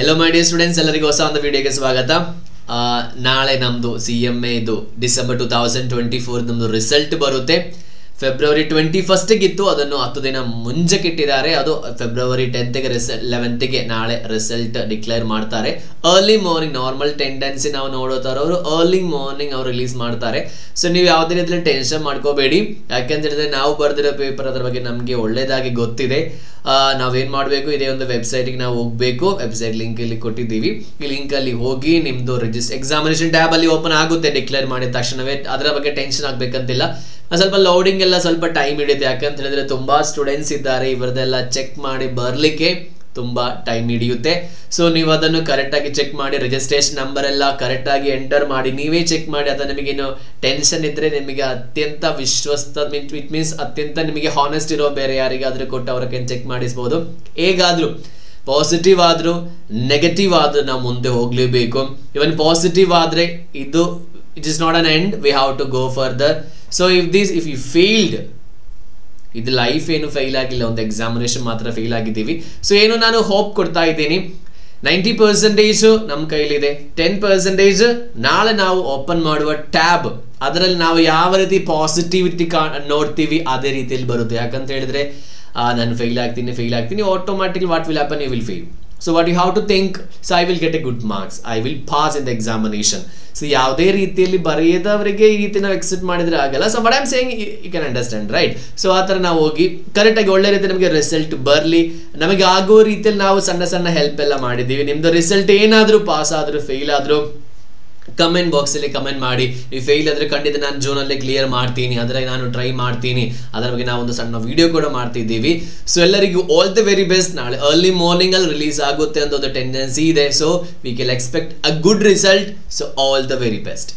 Hello my dear students, ಎಲ್ಲರಿಗೂ ಹೊಸ ಒಂದು ವಿಡಿಯೋಗೆ ಸ್ವಾಗತ. ನಾಳೆ ನಮ್ದು CMA ಇದು ಡಿಸೆಂಬರ್ 2024 ನಮ್ದು ರಿಸಲ್ಟ್ ಬರುತ್ತೆ. ಫೆಬ್ರವರಿ 21st ಗಿತ್ತು, ಅದನ್ನು 10 ದಿನ ಮುಂಚೆಗೆ ಇಟ್ಟಿದ್ದಾರೆ. ಅದು ಫೆಬ್ರವರಿ 10th ಗೆ 11th ಗೆ ನಾಳೆ ರಿಸಲ್ಟ್ ಡಿಕ್ಲೇರ್ ಮಾಡ್ತಾರೆ. अर्ली ಮಾರ್ನಿಂಗ್ ನಾರ್ಮಲ್ ಟೆಂಡೆನ್ಸಿ ನಾವು ನೋಡೋತಾರ ಅವರು अर्ली ಮಾರ್ನಿಂಗ್ ಅವರು ರಿಲೀಸ್ ಮಾಡ್ತಾರೆ. ಸೊ ನೀವು ಯಾವುದೇ ರೀತಿಯಲ್ಲಿ ಟೆನ್ಷನ್ ಮಾಡ್ಕೋಬೇಡಿ, ಯಾಕಂತ ಹೇಳಿದ್ರೆ ನಾವು ಬರ್ದಿರೋ ಪೇಪರ್ ಅದರ ಬಗ್ಗೆ ನಮಗೆ ಒಳ್ಳೆಯದಾಗಿ ಗೊತ್ತಿದೆ. ನಾವೇನು ಮಾಡಬೇಕು, ಇದೇ ಒಂದು ವೆಬ್ಸೈಟ್ಗೆ ನಾವು ಹೋಗಬೇಕು. ವೆಬ್ಸೈಟ್ ಲಿಂಕ್ ಇಲ್ಲಿ ಕೊಟ್ಟಿದ್ದೀವಿ. ಈ ಲಿಂಕಲ್ಲಿ ಹೋಗಿ ನಿಮ್ಮದು ಎಕ್ಸಾಮಿನೇಷನ್ ಟ್ಯಾಬ್ ಅಲ್ಲಿ ಓಪನ್ ಆಗುತ್ತೆ ಡಿಕ್ಲೇರ್ ಮಾಡಿದ ತಕ್ಷಣವೇ. ಅದರ ಬಗ್ಗೆ ಟೆನ್ಷನ್ ಆಗಬೇಕಂತಿಲ್ಲ. ಸ್ವಲ್ಪ ಲೋಡಿಂಗ್ ಎಲ್ಲ ಸ್ವಲ್ಪ ಟೈಮ್ ಹಿಡಿಯುತ್ತೆ, ಯಾಕಂತ ಹೇಳಿದ್ರೆ ತುಂಬಾ ಸ್ಟೂಡೆಂಟ್ಸ್ ಇದ್ದಾರೆ, ಇವರದೆಲ್ಲ ಚೆಕ್ ಮಾಡಿ ಬರಲಿಕ್ಕೆ ತುಂಬಾ ಟೈಮ್ ಹಿಡಿಯುತ್ತೆ. ಸೊ ನೀವು ಅದನ್ನು ಕರೆಕ್ಟ್ ಆಗಿ ಚೆಕ್ ಮಾಡಿ, ರಿಜಿಸ್ಟ್ರೇಷನ್ ನಂಬರ್ ಎಲ್ಲ ಕರೆಕ್ಟ್ ಆಗಿ ಎಂಟರ್ ಮಾಡಿ, ನೀವೇ ಚೆಕ್ ಮಾಡಿ. ಅದು ನಿಮಗೇನು ಟೆನ್ಷನ್ ಇದ್ರೆ ನಿಮಗೆ ಅತ್ಯಂತ ವಿಶ್ವಸ್ತ ಇಟ್ ಮೀನ್ಸ್ ಅತ್ಯಂತ ನಿಮಗೆ ಹಾನೆಸ್ಟ್ ಇರೋ ಬೇರೆ ಯಾರಿಗಾದ್ರೂ ಕೊಟ್ಟು ಅವ್ರಿಗೆ ಚೆಕ್ ಮಾಡಿಸ್ಬೋದು. ಹೇಗಾದ್ರೂ ಪಾಸಿಟಿವ್ ಆದ್ರೂ ನೆಗೆಟಿವ್ ಆದ್ರೂ ನಾವು ಮುಂದೆ ಹೋಗ್ಲೇಬೇಕು. ಇವನ್ ಪಾಸಿಟಿವ್ ಆದ್ರೆ ಇದು it is not an end, we have to go further. So if you failed, ಇದು ಲೈಫ್ ಏನು ಫೇಲ್ ಆಗಿಲ್ಲ, ಒಂದು ಎಕ್ಸಾಮಿನೇಷನ್ ಮಾತ್ರ ಫೇಲ್ ಆಗಿದ್ದೀವಿ. ಸೊ ಏನು ನಾನು ಹೋಪ್ ಕೊಡ್ತಾ ಇದ್ದೀನಿ, 90% ನಮ್ಮ ಕೈಲಿದೆ, 10% ನಾಳೆ ನಾವು ಓಪನ್ ಮಾಡುವ ಟ್ಯಾಬ್ ಅದರಲ್ಲಿ ನಾವು ಯಾವ ರೀತಿ ಪಾಸಿಟಿವಿಟಿ ನೋಡ್ತೀವಿ ಅದೇ ರೀತಿಯಲ್ಲಿ ಬರುತ್ತೆ. ಯಾಕಂತ ಹೇಳಿದ್ರೆ ನಾನು ಫೇಲ್ ಆಗ್ತೀನಿ automatically what will happen, you will fail. So what you have to think, so I will get a good marks, I will pass in the examination. So ಯಾವುದೇ ರೀತಿಯಲ್ಲಿ ಬರೆಯದವರಿಗೆ ಈ ರೀತಿ ನಾವು ಎಕ್ಸೆಪ್ಟ್ ಮಾಡಿದ್ರೆ ಆಗಲ್ಲ. So but I am saying you can understand, right? So ಆ ಥರ ನಾವು ಹೋಗಿ ಕರೆಕ್ಟಾಗಿ ಒಳ್ಳೆ ರೀತಿ ನಮಗೆ ರಿಸಲ್ಟ್ ಬರಲಿ, ನಮಗೆ ಆಗೋ ರೀತಿಯಲ್ಲಿ ನಾವು ಸಣ್ಣ ಸಣ್ಣ ಹೆಲ್ಪ್ ಎಲ್ಲ ಮಾಡಿದ್ದೀವಿ. ನಿಮ್ಮದು ರಿಸಲ್ಟ್ ಏನಾದರೂ ಪಾಸ್ ಆದರೂ ಫೇಲ್ ಆದರೂ ಕಮೆಂಟ್ ಬಾಕ್ಸಲ್ಲಿ ಕಮೆಂಟ್ ಮಾಡಿ. ನೀವು ಫೇಲ್ ಆದರೆ ಖಂಡಿತ ನಾನು ಜೂನಲ್ಲಿ ಕ್ಲಿಯರ್ ಮಾಡ್ತೀನಿ, ಅದರಲ್ಲಿ ನಾನು ಟ್ರೈ ಮಾಡ್ತೀನಿ. ಅದರ ಬಗ್ಗೆ ನಾವು ಒಂದು ಸಣ್ಣ ವಿಡಿಯೋ ಕೂಡ ಮಾಡ್ತಿದ್ದೀವಿ. ಸೊ ಎಲ್ಲರಿಗೂ ಆಲ್ ದ ವೆರಿ ಬೆಸ್ಟ್. ನಾಳೆ अर्ली ಮಾರ್ನಿಂಗ್ ಅಲ್ಲಿ ರಿಲೀಸ್ ಆಗುತ್ತೆ ಅಂತ ಒಂದು ಟೆಂಡೆನ್ಸಿ ಇದೆ. So we can expect a good result. So all the very best.